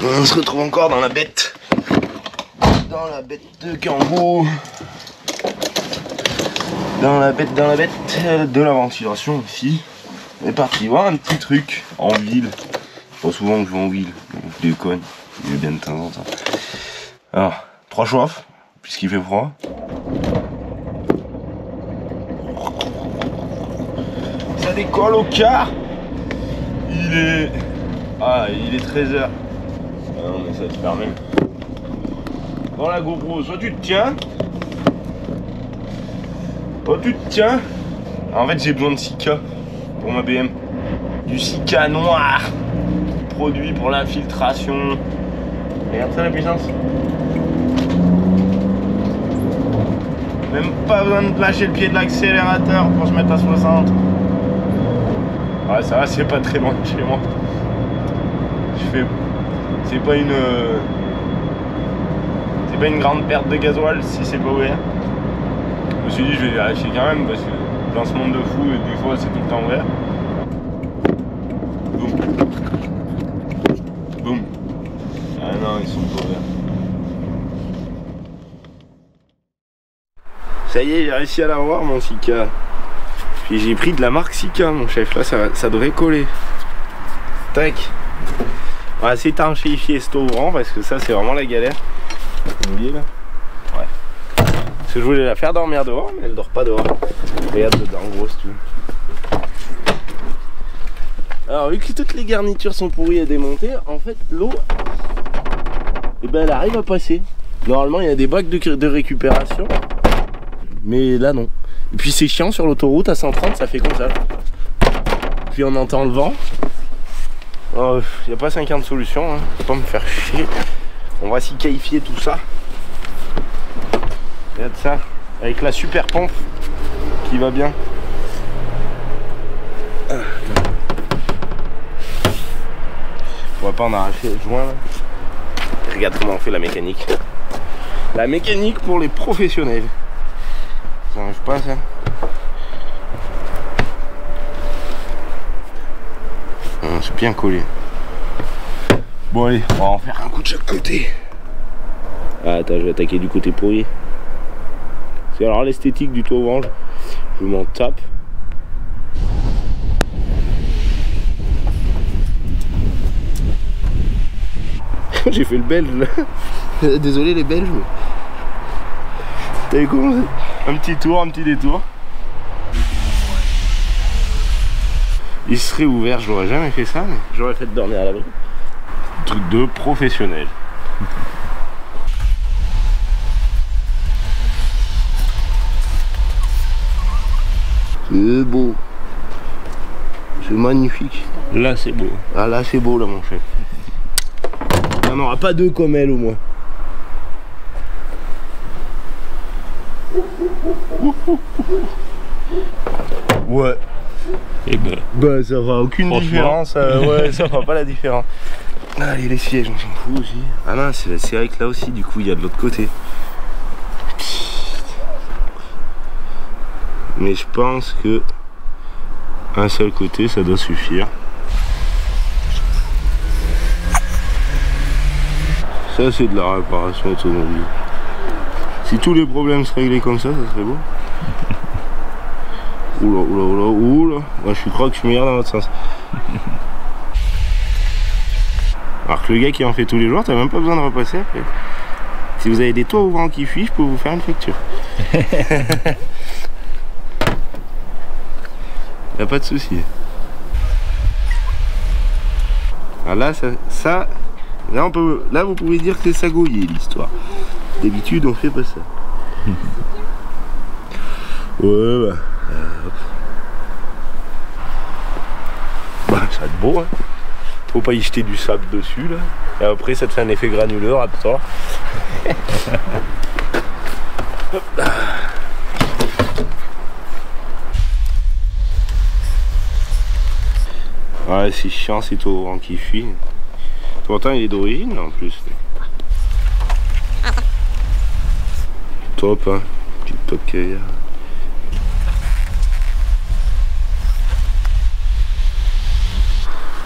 On se retrouve encore dans la bête. Dans la bête de Kangoo. Dans la bête de la ventilation aussi. On est parti voir un petit truc en ville. Pas souvent que je vais en ville, je déconne. Il est bien de temps en temps. Alors, 3 chauffes, puisqu'il fait froid. Ça décolle au quart. Il est 13h. Ah non mais ça te permet. Dans la GoPro, soit tu te tiens. Soit tu te tiens. En fait j'ai besoin de Sika pour ma BM. Du Sika noir. Produit pour l'infiltration. Regarde ça la puissance. Même pas besoin de lâcher le pied de l'accélérateur pour se mettre à 60. Ouais ça va, c'est pas très loin de chez moi. C'est pas une grande perte de gasoil si c'est pas ouvert. Je me suis dit je vais vérifier quand même parce que dans ce monde de fou des fois c'est tout le temps ouvert. Boum. Boum. Ah non ils sont pas ouverts. Ça y est j'ai réussi à l'avoir mon Sika. Puis j'ai pris de la marque Sika mon chef, là ça devrait coller. Tac. On va essayer d'étanchifier cet ouvrant parce que ça c'est vraiment la galère. Vous voyez là? Ouais. Parce que je voulais la faire dormir dehors mais elle dort pas dehors. Regarde dedans en gros si tu veux. Alors vu que toutes les garnitures sont pourries à démonter, en fait l'eau eh ben, elle arrive à passer. Normalement il y a des bacs de récupération. Mais là non. Et puis c'est chiant sur l'autoroute à 130 ça fait comme ça. Puis on entend le vent. Il n'y a pas 50 solutions, hein. Faut pas me faire chier. On va s'y qualifier tout ça. Regarde ça. Avec la super pompe qui va bien. On va pas en arracher le joint là. Regarde comment on fait la mécanique. La mécanique pour les professionnels. Ça n'arrive pas ça. C'est bien collé. Bon allez, on va en faire un coup de chaque côté. Ah, attends, je vais attaquer du côté pourri. C'est alors l'esthétique du toit orange. Je m'en tape. J'ai fait le belge là. Désolé les belges. T'as vu comment c'est? Un petit tour, un petit détour. Il serait ouvert, j'aurais jamais fait ça, mais j'aurais fait dormir à l'abri. Truc de professionnel. C'est beau. C'est magnifique. Là c'est beau. Ah là c'est beau là mon chef. Il n'y en aura pas deux comme elle au moins. Ouais. Et bah ça va aucune différence, ouais ça fera pas la différence. Allez les sièges on s'en fout aussi. Ah non c'est vrai que là aussi du coup il y a de l'autre côté. Mais je pense que un seul côté ça doit suffire. Ça c'est de la réparation automobile. Si tous les problèmes se réglaient comme ça serait beau. Oula, oula, oula, oula. Moi je crois que je suis meilleur dans votre sens. Alors que le gars qui en fait tous les jours, t'as même pas besoin de repasser après. Si vous avez des toits ouvrants qui fuient, je peux vous faire une facture. Y'a pas de souci. Alors là, là, là vous pouvez dire que c'est sagouillé l'histoire. D'habitude on fait pas ça. Ouais bah. Bah ça va être beau hein. Faut pas y jeter du sable dessus là. Et après ça te fait un effet granuleux Raptor. Ouais c'est chiant c'est tout orange qui fuit. Pourtant il est d'origine en plus. Top hein. Petite top carrière.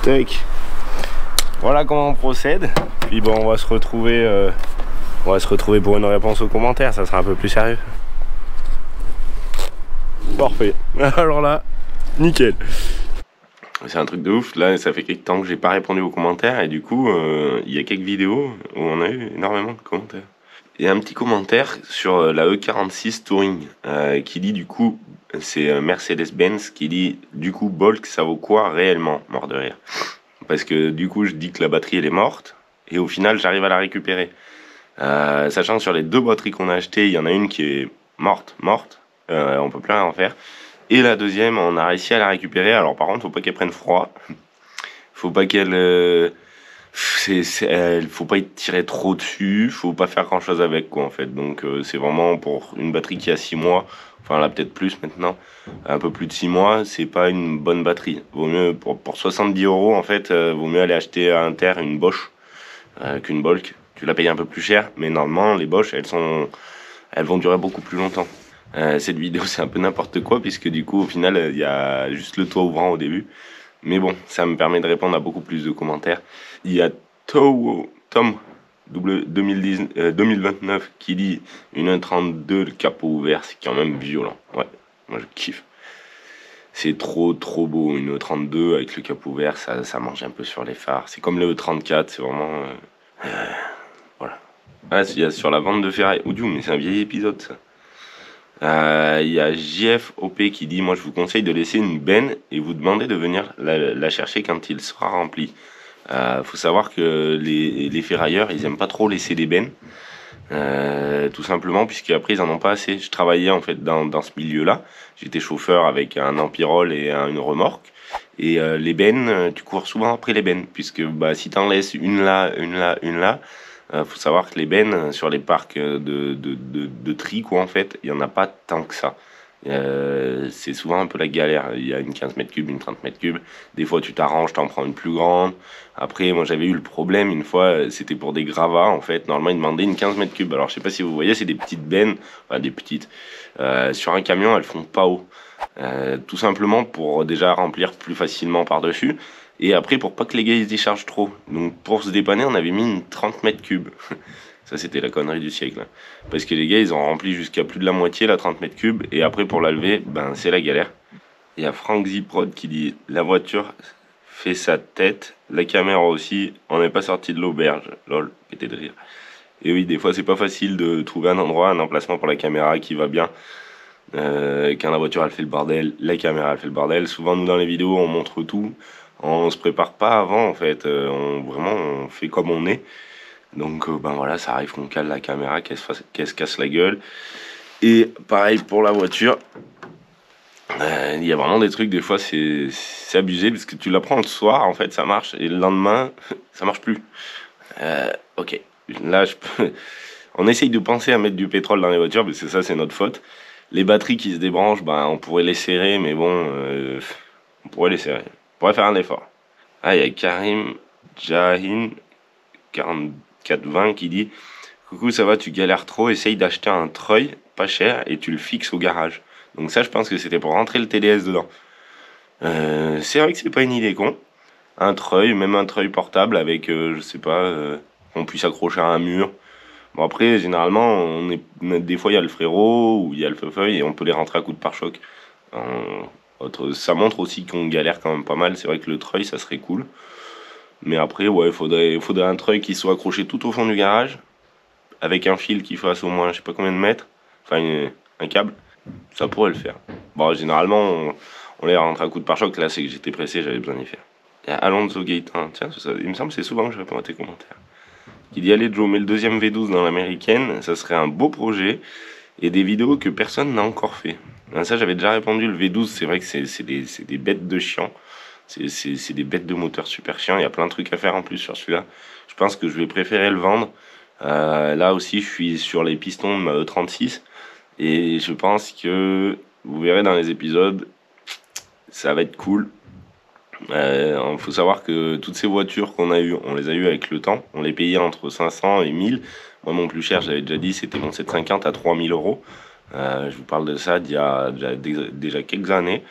Tac. Voilà comment on procède. Puis bon, on va se retrouver pour une réponse aux commentaires, ça sera un peu plus sérieux. Parfait. Alors là, nickel. C'est un truc de ouf. Là, ça fait quelques temps que j'ai pas répondu aux commentaires et du coup, il y a quelques vidéos où on a eu énormément de commentaires. Il y a un petit commentaire sur la E46 Touring qui dit du coup, c'est Mercedes-Benz qui dit du coup Bolt ça vaut quoi réellement, mort de rire. Parce que du coup je dis que la batterie elle est morte et au final j'arrive à la récupérer. Sachant que sur les deux batteries qu'on a achetées, il y en a une qui est morte, on peut plus rien en faire. Et la deuxième on a réussi à la récupérer. Alors par contre faut pas qu'elle prenne froid, faut pas qu'elle... faut pas y tirer trop dessus, faut pas faire grand chose avec quoi en fait. Donc c'est vraiment pour une batterie qui a 6 mois, enfin là peut-être plus maintenant, un peu plus de 6 mois, c'est pas une bonne batterie. Vaut mieux pour 70 € en fait, vaut mieux aller acheter à Inter une Bosch qu'une Bolt. Tu la payes un peu plus cher, mais normalement les Bosch elles vont durer beaucoup plus longtemps. Cette vidéo c'est un peu n'importe quoi puisque du coup au final il y a juste le toit ouvrant au début. Mais bon, ça me permet de répondre à beaucoup plus de commentaires. Il y a Tom 2029 qui dit une 32 le capot ouvert, c'est quand même violent. Ouais, moi je kiffe. C'est trop beau, une 32 avec le capot ouvert, ça mange un peu sur les phares. C'est comme le 34, c'est vraiment... voilà. Ah, il y a sur la vente de ferraille. Oudiou, mais c'est un vieil épisode ça. Il y a JFOP qui dit moi je vous conseille de laisser une benne et vous demander de venir la chercher quand il sera rempli. Faut savoir que les ferrailleurs ils aiment pas trop laisser des bennes, tout simplement puisqu'après ils en ont pas assez. Je travaillais en fait dans ce milieu là, j'étais chauffeur avec un empirole et une remorque et les bennes tu cours souvent après les bennes puisque bah, si t'en laisses une là, faut savoir que les bennes sur les parcs de tri quoi en fait, il y en a pas tant que ça. C'est souvent un peu la galère. Il y a une 15 mètres cubes, une 30 mètres cubes. Des fois tu t'arranges, t'en prends une plus grande. Après moi j'avais eu le problème une fois, c'était pour des gravats en fait. Normalement ils demandaient une 15 mètres cubes. Alors je sais pas si vous voyez, c'est des petites bennes, enfin des petites. Sur un camion elles font pas haut. Tout simplement pour déjà remplir plus facilement par dessus. Et après pour pas que les gars ils se déchargent trop. Donc pour se dépanner on avait mis une 30 mètres cubes. Ça c'était la connerie du siècle hein. Parce que les gars ils ont rempli jusqu'à plus de la moitié la 30 mètres cubes. Et après pour la lever ben c'est la galère. Il y a Frank Ziprod qui dit la voiture fait sa tête, la caméra aussi, on n'est pas sorti de l'auberge. Lol, pété de rire. Et oui des fois c'est pas facile de trouver un endroit, un emplacement pour la caméra qui va bien. Quand la voiture elle fait le bordel, la caméra elle fait le bordel. Souvent nous dans les vidéos on montre tout. On se prépare pas avant en fait, on fait comme on est. Donc ben voilà, ça arrive qu'on cale la caméra, qu'elle se casse la gueule. Et pareil pour la voiture. Il y a vraiment des trucs, des fois c'est abusé parce que tu la prends le soir en fait ça marche et le lendemain ça marche plus. Ok, là on essaye de penser à mettre du pétrole dans les voitures parce que ça c'est notre faute. Les batteries qui se débranchent, ben on pourrait les serrer mais bon, on pourrait les serrer. On pourrait faire un effort. Ah, il y a Karim Jahin 4420 qui dit coucou ça va, tu galères trop, essaye d'acheter un treuil pas cher et tu le fixes au garage. Donc ça je pense que c'était pour rentrer le TDS dedans. C'est vrai que c'est pas une idée con. Un treuil, même un treuil portable avec je sais pas, qu'on puisse accrocher à un mur. Bon après généralement des fois il y a le frérot ou il y a le feu-feuille et on peut les rentrer à coups de pare-choc. Ça montre aussi qu'on galère quand même pas mal. C'est vrai que le treuil ça serait cool. Mais après ouais faudrait un treuil qui soit accroché tout au fond du garage. Avec un fil qui fasse au moins je sais pas combien de mètres. Enfin un câble. Ça pourrait le faire. Bon généralement on les rentre à coups de pare-choc. Là c'est que j'étais pressé, j'avais besoin d'y faire. Il y a Alonso Gaëtan. Tiens il me semble que c'est souvent que je réponds à tes commentaires. Il dit allez Joe, mets le deuxième V12 dans l'américaine. Ça serait un beau projet. Et des vidéos que personne n'a encore fait. Ça j'avais déjà répondu, le V12 c'est vrai que c'est des bêtes de chiants. C'est des bêtes de moteur super chiants. Il y a plein de trucs à faire en plus sur celui-là. Je pense que je vais préférer le vendre. Là aussi je suis sur les pistons de ma E36. Et je pense que vous verrez dans les épisodes, ça va être cool. Il faut savoir que toutes ces voitures qu'on a eues, on les a eues avec le temps. On les payait entre 500 et 1000. Moi mon plus cher, j'avais déjà dit, c'était mon 750 à 3000 euros. Je vous parle de ça d'il y a déjà quelques années.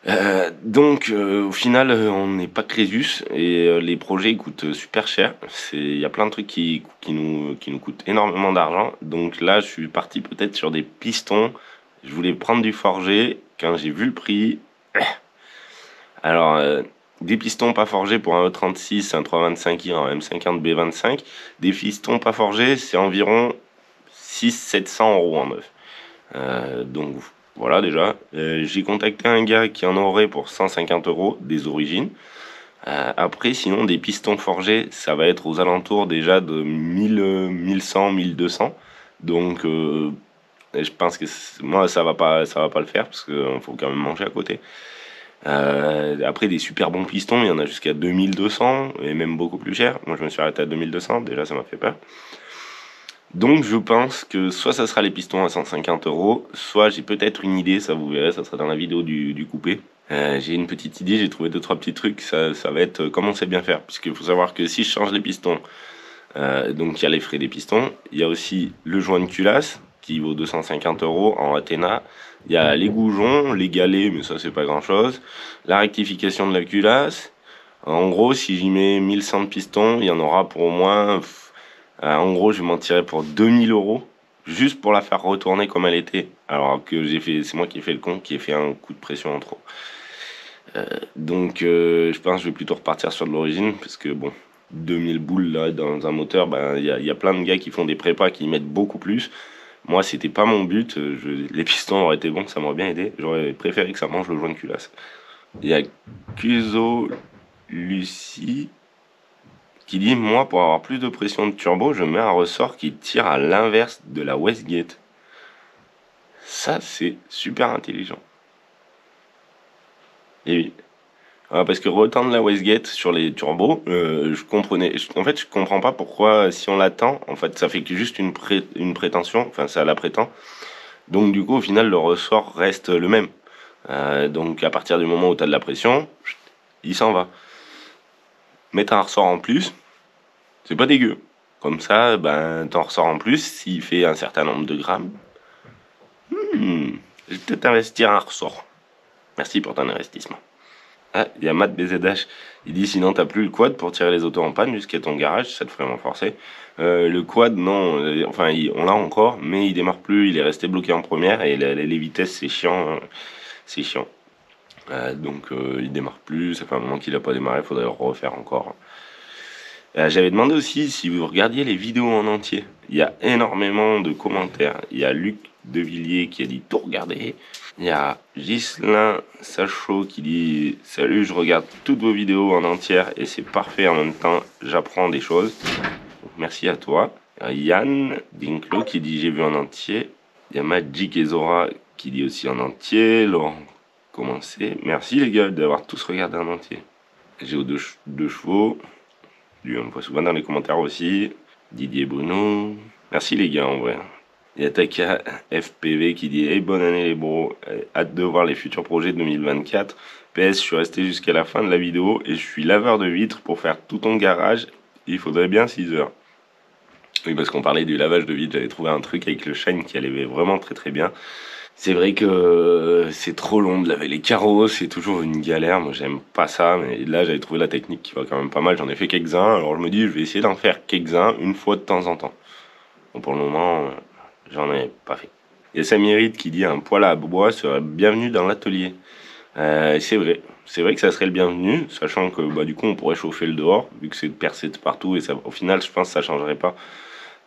Au final, on n'est pas Crésus et les projets coûtent super cher. Il y a plein de trucs qui nous coûtent énormément d'argent. Donc là, je suis parti peut-être sur des pistons. Je voulais prendre du forgé. Quand j'ai vu le prix, alors des pistons pas forgés pour un E36, un 325i, un M50 B25, des pistons pas forgés, c'est environ 600-700 euros en neuf. Donc voilà déjà. J'ai contacté un gars qui en aurait pour 150 euros des origines. Après, sinon, des pistons forgés, ça va être aux alentours déjà de 1100, 1200. Donc, je pense que moi, ça va pas le faire parce qu'il faut quand même manger à côté. Après, des super bons pistons, il y en a jusqu'à 2200 et même beaucoup plus cher. Moi, je me suis arrêté à 2200, déjà, ça m'a fait peur. Donc je pense que soit ça sera les pistons à 150 euros, soit j'ai peut-être une idée, ça vous verrez, ça sera dans la vidéo du coupé. J'ai une petite idée, j'ai trouvé 2-3 petits trucs, ça va être comment on sait bien faire. Puisqu'il faut savoir que si je change les pistons, donc il y a les frais des pistons, il y a aussi le joint de culasse qui vaut 250 euros en Athéna, il y a les goujons, les galets, mais ça c'est pas grand chose, la rectification de la culasse. En gros, si j'y mets 1100 de pistons, il y en aura pour au moins... en gros, je m'en tirais pour 2000 euros, juste pour la faire retourner comme elle était. Alors que c'est moi qui ai fait le con, qui ai fait un coup de pression en trop. Je pense que je vais plutôt repartir sur de l'origine, parce que bon, 2000 boules là dans un moteur, y a plein de gars qui font des prépas qui mettent beaucoup plus. Moi, c'était pas mon but. Les pistons auraient été bons, ça m'aurait bien aidé. J'aurais préféré que ça mange le joint de culasse. Il y a Cuso Lucie qui dit: moi, pour avoir plus de pression de turbo, je mets un ressort qui tire à l'inverse de la Westgate. Ça, c'est super intelligent. Et oui. Parce que retendre la Westgate sur les turbos, en fait, je comprends pas pourquoi, si on l'attend, en fait, ça fait que juste une prétention, enfin, ça la prétend. Donc, du coup, au final, le ressort reste le même. Donc, à partir du moment où tu as de la pression, il s'en va. Mettre un ressort en plus, c'est pas dégueu. Comme ça, t'en ressors en plus, s'il fait un certain nombre de grammes. Je vais peut-être investir un ressort. Merci pour ton investissement. Ah, il y a Matt BZH. Il dit: sinon, t'as plus le quad pour tirer les autos en panne jusqu'à ton garage, ça te ferait renforcer. Le quad, non. Enfin, on l'a encore, mais il démarre plus. Il est resté bloqué en première et les vitesses, c'est chiant. C'est chiant. Il démarre plus. Ça fait un moment qu'il a pas démarré. Faudrait le refaire encore. J'avais demandé aussi si vous regardiez les vidéos en entier. Il y a énormément de commentaires. Il y a Luc Devilliers qui a dit tout regarder. Il y a Ghislain Sachot qui dit: salut, je regarde toutes vos vidéos en entière et c'est parfait, en même temps j'apprends des choses. Donc, merci à toi. Yann Dinclo qui dit: j'ai vu en entier. Il y a Magic et Zora qui dit aussi en entier. Laurent commencé. Merci les gars d'avoir tous regardé en entier. Géo deux chevaux. Lui, on le voit souvent dans les commentaires aussi. Didier Bruno. Merci les gars en vrai. Il y a Taka FPV qui dit: hey, bonne année les bros, hâte de voir les futurs projets de 2024. PS, je suis resté jusqu'à la fin de la vidéo et je suis laveur de vitres pour faire tout ton garage. Il faudrait bien 6 heures. Oui, parce qu'on parlait du lavage de vitres, j'avais trouvé un truc avec le Shine qui allait vraiment très très bien. C'est vrai que c'est trop long de laver les carreaux, c'est toujours une galère. Moi, j'aime pas ça, mais là, j'avais trouvé la technique qui va quand même pas mal. J'en ai fait quelques-uns, alors je me dis, je vais essayer d'en faire quelques-uns une fois de temps en temps. Bon, pour le moment, j'en ai pas fait. Il y a Samiride qui dit: un poêle à bois serait bienvenu dans l'atelier. C'est vrai que ça serait le bienvenu, sachant que du coup, on pourrait chauffer le dehors, vu que c'est percé de partout, et ça, au final, je pense que ça changerait pas.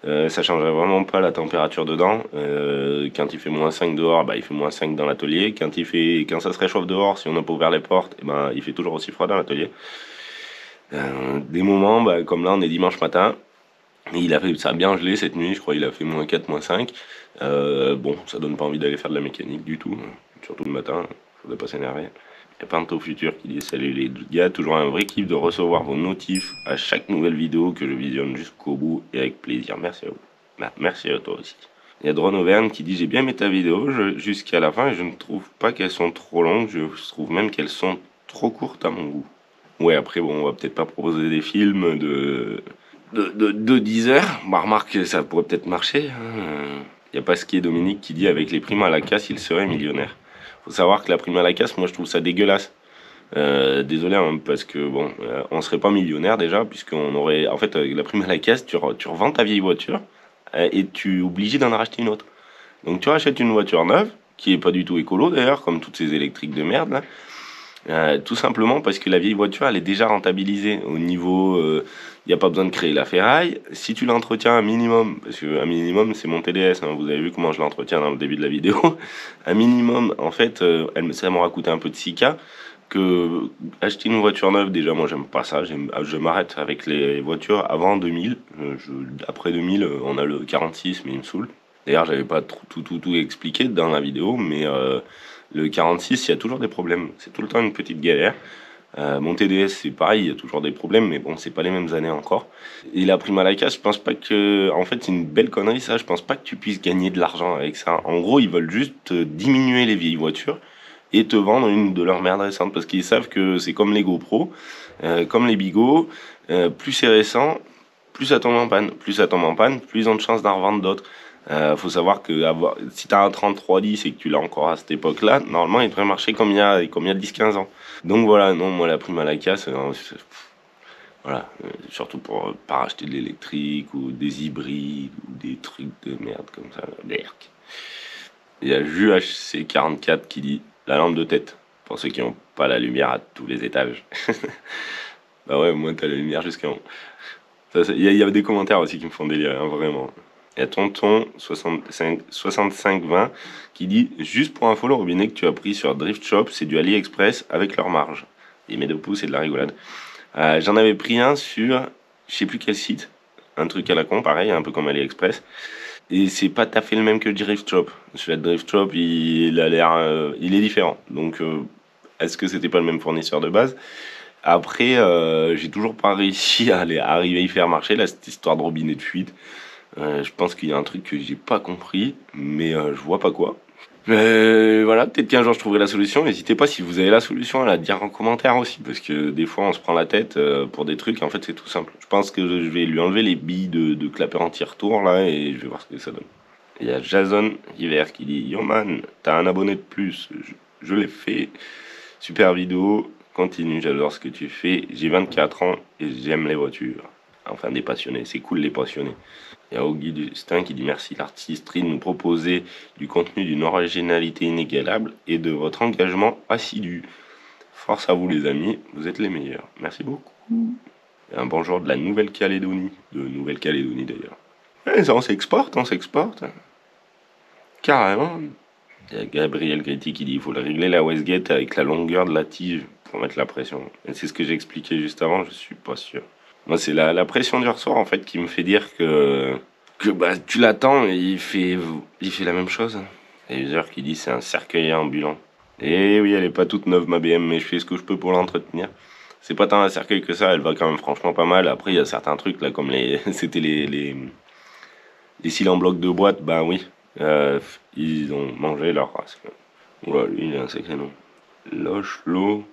Ça changerait vraiment pas la température dedans. Quand il fait -5 dehors, il fait -5 dans l'atelier. Quand ça se réchauffe dehors, si on n'a pas ouvert les portes, il fait toujours aussi froid dans l'atelier. Des moments, comme là, on est dimanche matin, et ça a bien gelé cette nuit, je crois qu'il a fait -4, -5. Ça donne pas envie d'aller faire de la mécanique du tout, surtout le matin, faudrait pas s'énerver. Il y a Pinto Futur qui dit: salut les gars, toujours un vrai kiff de recevoir vos notifs à chaque nouvelle vidéo que je visionne jusqu'au bout et avec plaisir. Merci à vous. Merci à toi aussi. Il y a Drone Auvergne qui dit: j'ai bien aimé ta vidéo jusqu'à la fin et je ne trouve pas qu'elles sont trop longues, je trouve même qu'elles sont trop courtes à mon goût. Ouais, après, on va peut-être pas proposer des films de 10 heures. Remarque, ça pourrait peut-être marcher. Il y a Pasquier Dominique qui dit: avec les primes à la casse, il serait millionnaire. Faut savoir que la prime à la casse, moi je trouve ça dégueulasse. Désolé, hein, parce que bon, on serait pas millionnaire déjà, puisqu'on aurait. En fait, avec la prime à la casse, tu revends ta vieille voiture et tu es obligé d'en racheter une autre. Donc tu rachètes une voiture neuve, qui est pas du tout écolo d'ailleurs, comme toutes ces électriques de merde là. Tout simplement parce que la vieille voiture elle est déjà rentabilisée au niveau, il n'y a pas besoin de créer la ferraille. Si tu l'entretiens un minimum, parce que un minimum c'est mon TDS, hein, vous avez vu comment je l'entretiens dans le début de la vidéo, un minimum en fait ça m'aura coûté un peu de 6K, que acheter une voiture neuve déjà moi j'aime pas ça, je m'arrête avec les voitures avant 2000, après 2000 on a le 46 mais il me saoule. D'ailleurs j'avais pas tout expliqué dans la vidéo mais le 46, il y a toujours des problèmes. C'est tout le temps une petite galère. Mon TDS, c'est pareil, il y a toujours des problèmes, mais bon, c'est pas les mêmes années encore. Et la prime à la casse, je pense pas que. En fait, c'est une belle connerie, ça. Je pense pas que tu puisses gagner de l'argent avec ça. En gros, ils veulent juste diminuer les vieilles voitures et te vendre une de leurs merdes récentes parce qu'ils savent que c'est comme les GoPro, comme les Bigot. Plus c'est récent, plus ça tombe en panne. Plus ça tombe en panne, plus ils ont de chances d'en revendre d'autres. Faut savoir que si tu as un 3310 et que tu l'as encore à cette époque-là, normalement il devrait marcher comme il y a 10-15 ans. Donc voilà, non, moi la prime à la casse, voilà, surtout pour pas racheter de l'électrique ou des hybrides ou des trucs de merde comme ça. Berk. Il y a JUHC44 qui dit la lampe de tête, pour ceux qui n'ont pas la lumière à tous les étages. Bah ouais, au moins t'as la lumière jusqu'en haut. Il y a des commentaires aussi qui me font délire, hein, vraiment. Il y a Tonton 6520 qui dit juste pour info, le robinet que tu as pris sur Drift Shop, c'est du AliExpress avec leur marge. Il met 2 pouces et de la rigolade. J'en avais pris un sur, je sais plus quel site, un truc à la con, pareil, un peu comme AliExpress. Et c'est pas tout à fait le même que Drift Shop. Celui-là de Drift Shop, il a l'air, il est différent. Donc, est-ce que c'était pas le même fournisseur de base? Après, j'ai toujours pas réussi à arriver à y faire marcher là, cette histoire de robinet de fuite. Je pense qu'il y a un truc que j'ai pas compris, mais je vois pas quoi. Voilà, peut-être qu'un jour je trouverai la solution. N'hésitez pas si vous avez la solution à la dire en commentaire aussi, parce que des fois on se prend la tête pour des trucs et en fait c'est tout simple. Je pense que je vais lui enlever les billes de clapper anti-retour là et je vais voir ce que ça donne. Il y a Jason Hiver qui dit Yo man, t'as un abonné de plus, je l'ai fait. Super vidéo, continue, j'adore ce que tu fais. J'ai 24 ans et j'aime les voitures. Enfin des passionnés, c'est cool les passionnés. Il y a Augustin qui dit merci l'artisterie de nous proposer du contenu d'une originalité inégalable et de votre engagement assidu. Force à vous les amis, vous êtes les meilleurs. Merci beaucoup. Et un bonjour de la Nouvelle-Calédonie. De Nouvelle-Calédonie d'ailleurs. Ça on s'exporte. Carrément. Il y a Gabriel Gretti qui dit il faut régler la Westgate avec la longueur de la tige pour mettre la pression. Et c'est ce que j'ai expliqué juste avant, je suis pas sûr. Moi, c'est la pression du ressort en fait qui me fait dire que bah, tu l'attends et il fait la même chose. Il y a User qui dit c'est un cercueil ambulant. Et oui, elle est pas toute neuve ma BM, mais je fais ce que je peux pour l'entretenir. C'est pas tant un cercueil que ça, elle va quand même franchement pas mal. Après, il y a certains trucs là, comme c'était les cils en bloc de boîte, bah oui, ils ont mangé leur race. Oula, lui, il a un sacré nom. Lochlo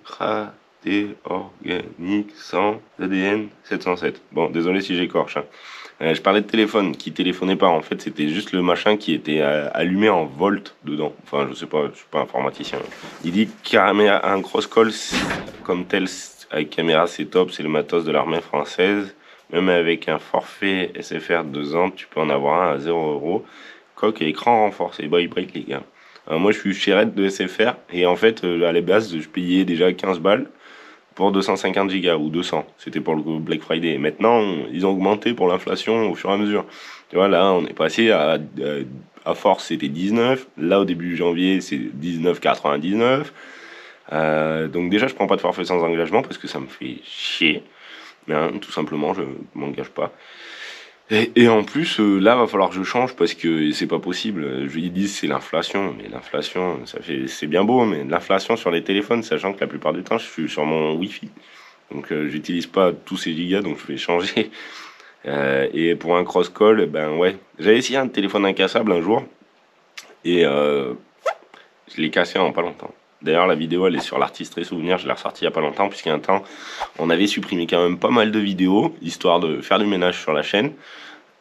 organique sans ADN 707. Bon, désolé si j'écorche. Hein. Je parlais de téléphone qui téléphonait pas. En fait, c'était juste le machin qui était allumé en volt dedans. Enfin, je sais pas, je suis pas informaticien. Il dit un cross-call comme tel avec caméra, c'est top. C'est le matos de l'armée française. Même avec un forfait SFR 2 ans, tu peux en avoir un à 0€. Coque et écran renforcé. Bye bye les gars. Moi, je suis chez Red de SFR et en fait, à la base, je payais déjà 15 balles pour 250 gigas ou 200. C'était pour le Black Friday. Maintenant, ils ont augmenté pour l'inflation au fur et à mesure. Tu vois, là, on est passé à force, c'était 19. Là, au début janvier, c'est 19,99. Donc déjà, je prends pas de forfait sans engagement parce que ça me fait chier. Hein, tout simplement, je m'engage pas. Et en plus, là, va falloir que je change parce que c'est pas possible. Ils disent c'est l'inflation, mais l'inflation, c'est bien beau, mais l'inflation sur les téléphones, sachant que la plupart du temps, je suis sur mon Wi-Fi, donc j'utilise pas tous ces gigas, donc je vais changer. Et pour un cross-call, ben ouais, j'avais essayé un téléphone incassable un jour et je l'ai cassé en pas longtemps. D'ailleurs, la vidéo, elle est sur l'artisterie souvenir, je l'ai ressortie il y a pas longtemps, puisqu'il y a un temps, on avait supprimé quand même pas mal de vidéos, histoire de faire du ménage sur la chaîne.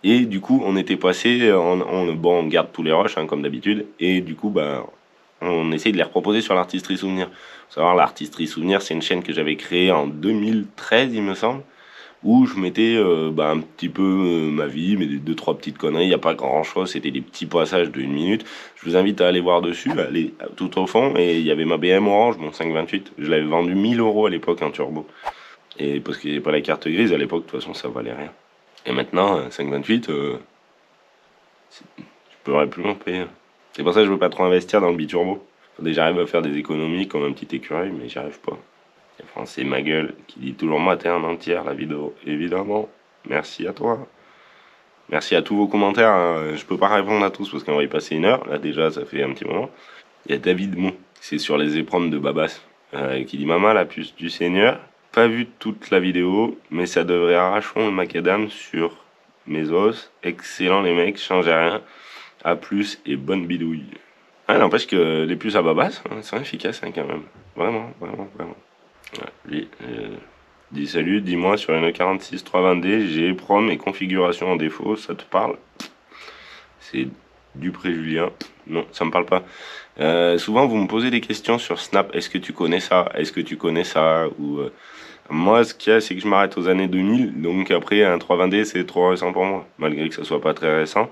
Et du coup, on était passé, on garde tous les rushs, hein, comme d'habitude, et du coup, bah, on essaye de les reproposer sur l'artisterie souvenir. Faut savoir, l'artisterie souvenir, c'est une chaîne que j'avais créée en 2013, il me semble, où je mettais un petit peu ma vie, mais deux trois petites conneries. Il n'y a pas grand chose, c'était des petits passages de 1 minute. Je vous invite à aller voir dessus, aller tout au fond. Et il y avait ma BM Orange, mon 528. Je l'avais vendu 1000 € à l'époque en turbo. Et parce qu'il n'y avait pas la carte grise à l'époque, de toute façon ça valait rien. Et maintenant, 528, je pourrais plus m'en payer. C'est pour ça que je veux pas trop investir dans le biturbo. Faut déjà j'arrive à faire des économies comme un petit écureuil, mais j'y arrive pas. Et Français ma gueule qui dit toujours mater en entière la vidéo, évidemment. Merci à toi. Merci à tous vos commentaires. Hein. Je peux pas répondre à tous parce qu'on va y passer 1 heure. Là déjà ça fait un petit moment. Il y a David Mon, c'est sur les épreuves de Babas, qui dit maman la puce du Seigneur. Pas vu toute la vidéo, mais ça devrait arrachon le macadam sur mes os. Excellent les mecs, changez rien. A plus et bonne bidouille. Ah, n'empêche que les puces à Babas, hein, c'est efficace hein, quand même. Vraiment, vraiment, vraiment. Ouais, lui, dis salut, dis-moi sur une 46 320D, j'ai prom et configuration en défaut, ça te parle? C'est Dupré Julien. Non, ça me parle pas. Souvent vous me posez des questions sur Snap. Est-ce que tu connais ça? Est-ce que tu connais ça? Ou moi, ce qu'il y a, c'est que je m'arrête aux années 2000. Donc après, un 320D, c'est trop récent pour moi, malgré que ça soit pas très récent.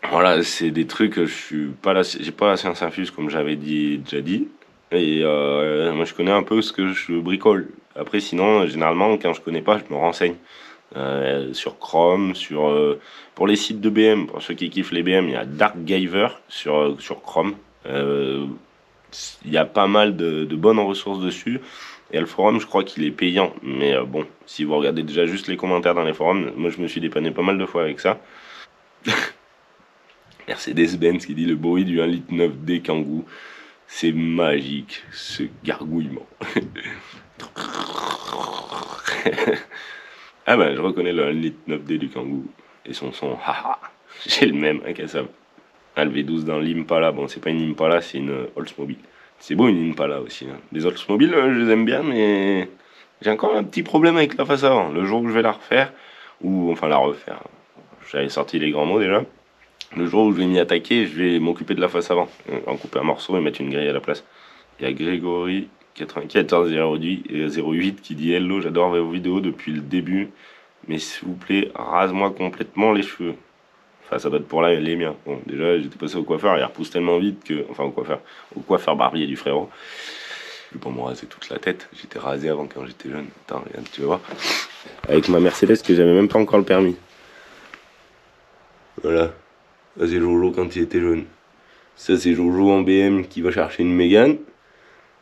Voilà, c'est des trucs que je suis pas là, j'ai pas la science infuse comme j'avais déjà dit. Et moi, je connais un peu ce que je bricole. Après, sinon, généralement, quand je connais pas, je me renseigne. Sur Chrome, pour les sites de BM, pour ceux qui kiffent les BM, il y a Darkgiver sur Chrome. Il y a pas mal de bonnes ressources dessus. Et le forum, je crois qu'il est payant. Mais bon, si vous regardez déjà juste les commentaires dans les forums, moi je me suis dépanné pas mal de fois avec ça. Mercedes-Benz qui dit le bruit du 1,9 litre D Kangoo. C'est magique, ce gargouillement. Ah ben, je reconnais le 1,9 litre D du Kangoo. Et son son, haha, j'ai le même, incassable. Ah, le V12 dans l'Impala, bon, c'est pas une Impala, c'est une Oldsmobile. C'est beau une Impala aussi. Hein. Les Oldsmobile, je les aime bien, mais j'ai encore un petit problème avec la face avant. Le jour où je vais la refaire, ou enfin la refaire, j'avais sorti les grands mots déjà. Le jour où je vais m'y attaquer, je vais m'occuper de la face avant, en couper un morceau et mettre une grille à la place. Il y a Grégory 9408 qui dit hello, j'adore vos vidéos depuis le début, mais s'il vous plaît, rase-moi complètement les cheveux. Enfin, ça doit être pour là les miens. Bon, déjà, j'étais passé au coiffeur, il repousse tellement vite que. Enfin, au coiffeur barbier du frérot. Je vais pas me raser toute la tête, j'étais rasé avant quand j'étais jeune. Attends, regarde, tu vas voir. Avec ma Mercedes que j'avais même pas encore le permis. Voilà. Ça, c'est Jojo quand il était jeune. Ça, c'est Jojo en BM qui va chercher une Mégane.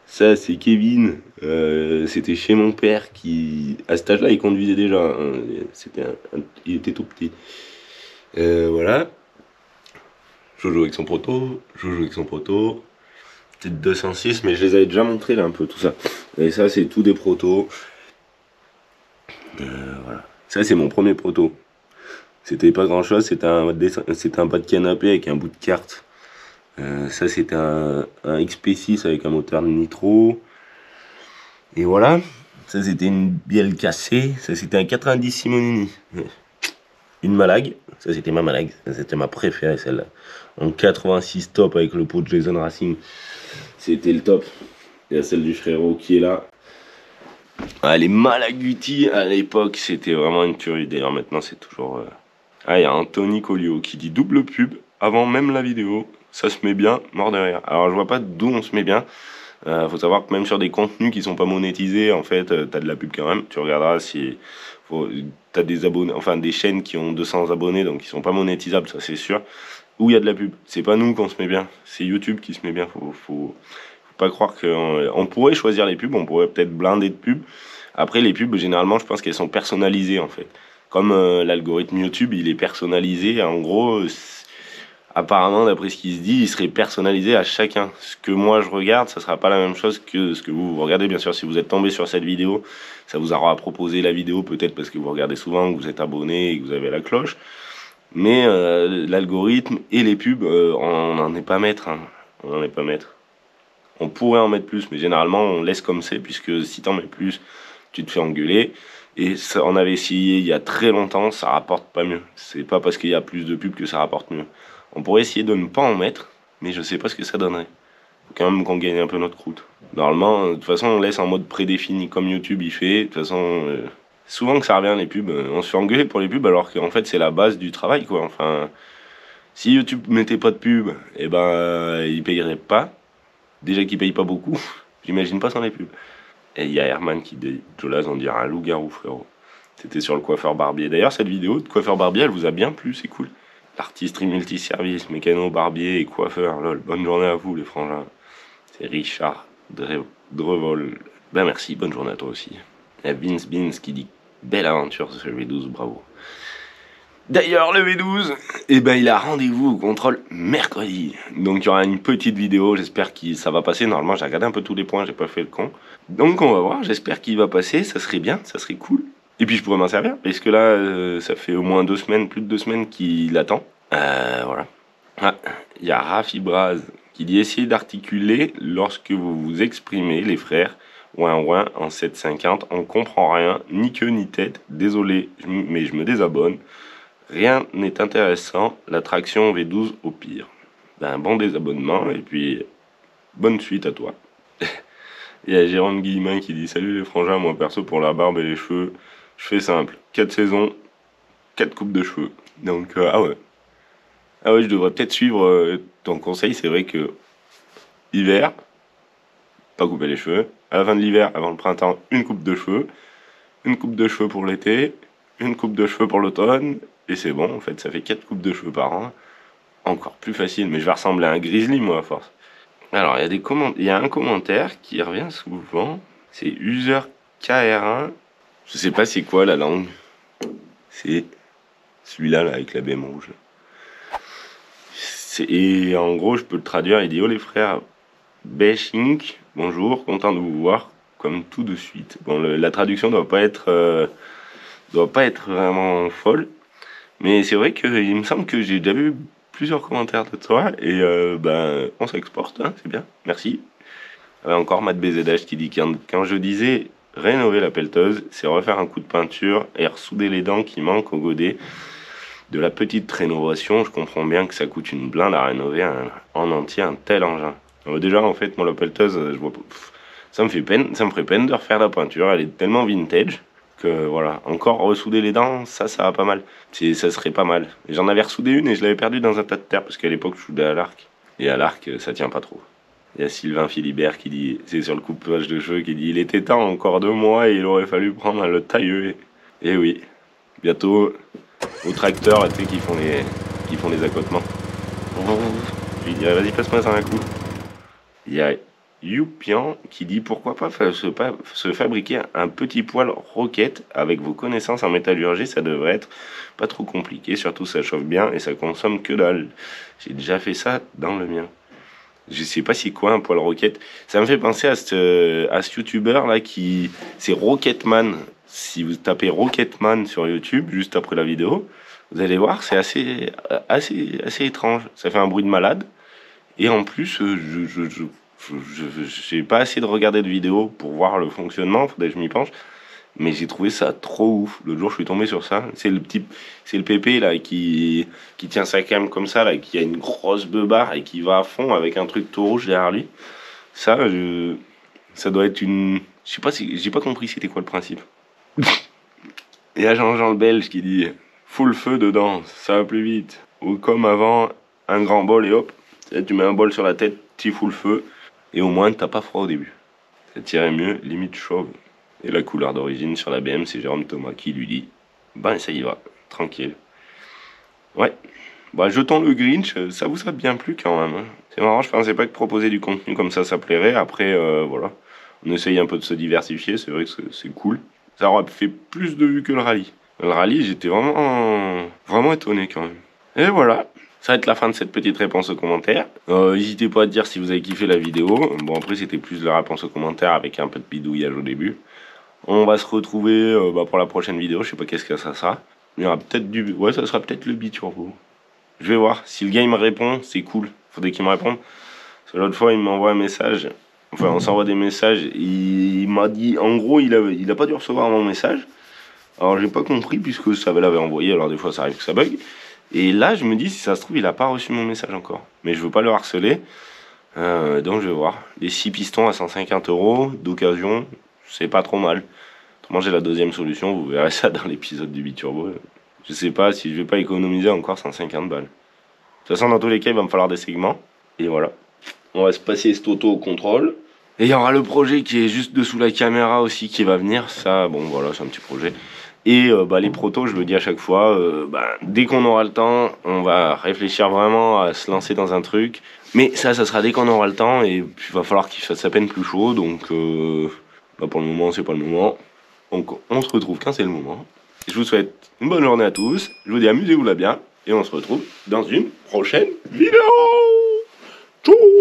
Ça, c'est Kevin. C'était chez mon père qui, à cet âge-là, il conduisait déjà. Hein. Il était tout petit. Voilà. Jojo avec son proto. Jojo avec son proto. Peut-être 206, mais je les avais déjà montrés là un peu, tout ça. Et ça, c'est tout des protos. Voilà. Ça, c'est mon premier proto. C'était pas grand chose, c'était un bas de canapé avec un bout de carte. Ça c'était un XP6 avec un moteur nitro. Et voilà. Ça c'était une bielle cassée. Ça c'était un 90 Simonini. Une Malag. Ça c'était ma Malag. C'était ma préférée celle-là. En 86 top avec le pot de Jason Racing. C'était le top. Il y a celle du frérot qui est là. Ah, les Malaguti à l'époque c'était vraiment une tuerie. D'ailleurs maintenant c'est toujours... Ah, il y a Anthony Collio qui dit double pub avant même la vidéo. Ça se met bien, mort de rire. Alors, je vois pas d'où on se met bien. Faut savoir que même sur des contenus qui sont pas monétisés, en fait, t'as de la pub quand même. Tu regarderas si t'as des abonnés, enfin des chaînes qui ont 200 abonnés, donc qui sont pas monétisables, ça c'est sûr. Où il y a de la pub. C'est pas nous qu'on se met bien, c'est YouTube qui se met bien. Faut pas croire qu'on pourrait choisir les pubs, on pourrait peut-être blinder de pubs. Après, les pubs, généralement, je pense qu'elles sont personnalisées en fait. Comme l'algorithme YouTube, il est personnalisé. En gros, apparemment, d'après ce qui se dit, il serait personnalisé à chacun. Ce que moi je regarde, ça sera pas la même chose que ce que vous regardez. Bien sûr, si vous êtes tombé sur cette vidéo, ça vous aura proposé la vidéo peut-être parce que vous regardez souvent, que vous êtes abonné et que vous avez la cloche. Mais l'algorithme et les pubs, on n'en est pas maître. Hein. On n'en est pas maître. On pourrait en mettre plus, mais généralement, on laisse comme c'est, puisque si t'en mets plus, tu te fais engueuler. Et ça, on avait essayé il y a très longtemps, ça rapporte pas mieux. C'est pas parce qu'il y a plus de pubs que ça rapporte mieux. On pourrait essayer de ne pas en mettre, mais je sais pas ce que ça donnerait. Faut quand même qu'on gagne un peu notre croûte. Normalement, de toute façon, on laisse en mode prédéfini comme YouTube il fait. De toute façon, souvent que ça revient les pubs, on se fait engueuler pour les pubs alors qu'en fait c'est la base du travail quoi. Enfin, si YouTube mettait pas de pub, et ben il payerait pas. Déjà qu'il paye pas beaucoup, j'imagine pas sans les pubs. Et il y a Herman qui dit Jolas on dirait un loup-garou frérot. C'était sur le coiffeur barbier. D'ailleurs cette vidéo de coiffeur barbier elle vous a bien plu, c'est cool. L'artisterie multiservice, mécano, barbier et coiffeur, lol. Bonne journée à vous les frangins. C'est Richard Drevol. Ben merci, bonne journée à toi aussi. Il y a Vince Beans qui dit belle aventure sur le V12, bravo. D'ailleurs, le V12, eh ben, il a rendez-vous au contrôle mercredi. Donc, il y aura une petite vidéo. J'espère que ça va passer. Normalement, j'ai regardé un peu tous les points. J'ai pas fait le con. Donc, on va voir. J'espère qu'il va passer. Ça serait bien. Ça serait cool. Et puis, je pourrais m'en servir. Parce que là, ça fait au moins 2 semaines, plus de 2 semaines qu'il attend. Voilà. Ah, il y a Rafi Braz qui dit essayez d'articuler lorsque vous vous exprimez, les frères. Ouin en 750. On comprend rien. Ni queue ni tête. Désolé, mais je me désabonne. Rien n'est intéressant, la traction V12 au pire. Ben, bon désabonnement et puis bonne suite à toi. Il y a Jérôme Guillemin qui dit salut les frangins, moi perso pour la barbe et les cheveux, je fais simple, 4 saisons, 4 coupes de cheveux. Donc ah ouais, je devrais peut-être suivre ton conseil, c'est vrai que hiver, pas couper les cheveux, à la fin de l'hiver, avant le printemps, une coupe de cheveux pour l'été, une coupe de cheveux pour l'automne. Et c'est bon, en fait, ça fait 4 coupes de cheveux par an. Encore plus facile, mais je vais ressembler à un grizzly, moi, à force. Alors, il y a un commentaire qui revient souvent. C'est UserKR1. Je sais pas c'est quoi la langue. C'est celui-là, là, avec la BM rouge. Et en gros, je peux le traduire. Il dit « Oh les frères, Beshink, bonjour, content de vous voir, comme tout de suite. » Bon, la traduction doit pas être vraiment folle. Mais c'est vrai qu'il me semble que j'ai déjà vu plusieurs commentaires de toi et ben on s'exporte, hein, c'est bien, merci. Encore Matt BZH qui dit quand je disais rénover la pelleteuse, c'est refaire un coup de peinture et ressouder les dents qui manquent au godet. De la petite rénovation, je comprends bien que ça coûte une blinde à rénover en entier un tel engin. Alors déjà en fait moi la pelleteuse, ça me ferait peine de refaire la peinture, elle est tellement vintage. Que voilà, encore ressouder les dents, ça va pas mal. Ça serait pas mal. J'en avais ressoudé une et je l'avais perdue dans un tas de terre parce qu'à l'époque je soudais à l'arc. Et à l'arc, ça tient pas trop. Il y a Sylvain Philibert qui dit, c'est sur le coupage de cheveux, qui dit il était temps, encore 2 mois et il aurait fallu prendre le tailleux. Et oui, bientôt aux tracteurs, tu sais, qui font les accotements. Je lui dirais vas-y passe-moi ça un coup. Il y a Youpian qui dit pourquoi pas se fabriquer un petit poêle roquette avec vos connaissances en métallurgie, ça devrait être pas trop compliqué, surtout ça chauffe bien et ça consomme que dalle. J'ai déjà fait ça dans le mien. Je sais pas c'est quoi un poêle roquette. Ça me fait penser à ce youtubeur là c'est Rocketman. Si vous tapez Rocketman sur YouTube juste après la vidéo, vous allez voir c'est assez étrange. Ça fait un bruit de malade et en plus j'ai pas assez de regarder de vidéos pour voir le fonctionnement, faudrait que je m'y penche. Mais j'ai trouvé ça trop ouf. L'autre jour, je suis tombé sur ça. C'est le pépé là qui tient sa cam comme ça là, qui a une grosse beubare et qui va à fond avec un truc tout rouge derrière lui. Ça doit être une. Je sais pas si j'ai pas compris c'était quoi le principe. Il y a Jean-Jean le Belge qui dit full feu dedans, ça va plus vite. Ou comme avant, un grand bol et hop, tu mets un bol sur la tête, tu fous le feu. Et au moins, t'as pas froid au début. Ça tirait mieux, limite chauve. Et la couleur d'origine sur la BM, c'est Jérôme Thomas qui lui dit ben ça y va, tranquille. Ouais. Bah, jetons le Grinch, ça vous a bien plu quand même. Hein. C'est marrant, je pensais pas que proposer du contenu comme ça plairait. Après, voilà. On essaye un peu de se diversifier, c'est vrai que c'est cool. Ça aurait fait plus de vues que le rallye. Le rallye, j'étais vraiment étonné quand même. Et voilà. Ça va être la fin de cette petite réponse aux commentaires. N'hésitez pas à dire si vous avez kiffé la vidéo. Bon, après, c'était plus la réponse aux commentaires avec un peu de bidouillage au début. On va se retrouver pour la prochaine vidéo. Je sais pas qu'est-ce que ça sera. Il y aura peut-être ouais, ça sera peut-être le biturbo. Je vais voir. Si le gars il me répond, c'est cool. Faudrait qu'il me réponde. Parce que l'autre fois, il m'envoie un message. Enfin, on s'envoie des messages. Il m'a dit, en gros, il a pas dû recevoir mon message. Alors, j'ai pas compris puisque ça l'avait envoyé. Alors, des fois, ça arrive que ça bug. Et là, je me dis, si ça se trouve, il a pas reçu mon message encore. Mais je veux pas le harceler. Donc je vais voir. Les 6 pistons à 150 € d'occasion, c'est pas trop mal. Autrement, j'ai la deuxième solution, vous verrez ça dans l'épisode du biturbo. Je sais pas si je vais pas économiser encore 150 balles. De toute façon, dans tous les cas, il va me falloir des segments. Et voilà. On va se passer cette auto au contrôle. Et il y aura le projet qui est juste dessous la caméra aussi qui va venir. Ça, bon voilà, c'est un petit projet. Et les protos, je le dis à chaque fois, dès qu'on aura le temps, on va réfléchir vraiment à se lancer dans un truc. Mais ça sera dès qu'on aura le temps et puis il va falloir qu'il fasse à peine plus chaud. Donc pour le moment, c'est pas le moment. Donc on se retrouve quand c'est le moment. Je vous souhaite une bonne journée à tous. Je vous dis amusez-vous là bien. Et on se retrouve dans une prochaine vidéo. Tchou!